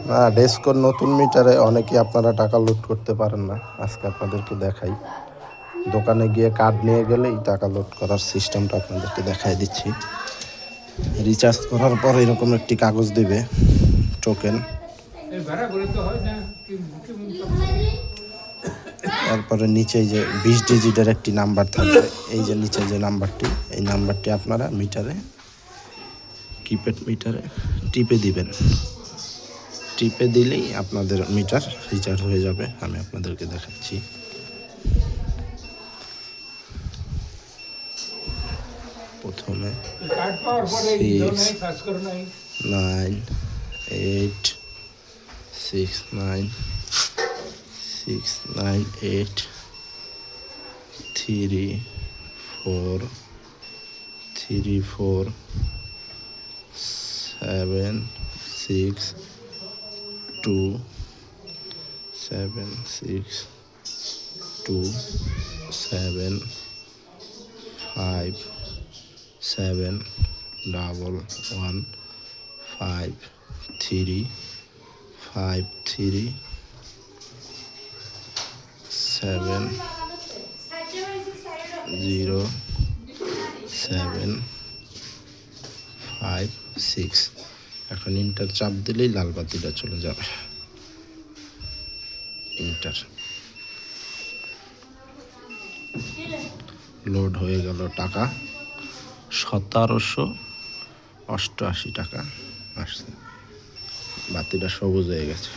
না, ডেসকোর নতুন মিটারে অনেকেই আপনারা টাকা লোড করতে পারেন না। আজকে আপনাদেরকে দেখাই, দোকানে গিয়ে কার্ড নিয়ে গেলেই টাকা লোড করার সিস্টেমটা আপনাদেরকে দেখাই দিচ্ছি। রিচার্জ করার পর এরকম একটি কাগজ দিবে, টোকেন। তারপরে নিচে যে 20 ডিজিটের একটি নাম্বার থাকবে, এই যে নিচে যে নাম্বারটি, এই নাম্বারটি আপনারা মিটারে, কিপ্যাড মিটারে টিপে দিবেন। টিপে দিলেই আপনাদের মিটার রিচার্জ হয়ে যাবে। আমি আপনাদেরকে দেখাচ্ছি। প্রথমে 9753570056। এখন ইন্টার চাপ দিলেই লাল বাতিটা চলে যাবে। ইন্টার লোড হয়ে গেল। টাকা 1788 টাকা আসছে। বাতিটা সবুজ হয়ে গেছে।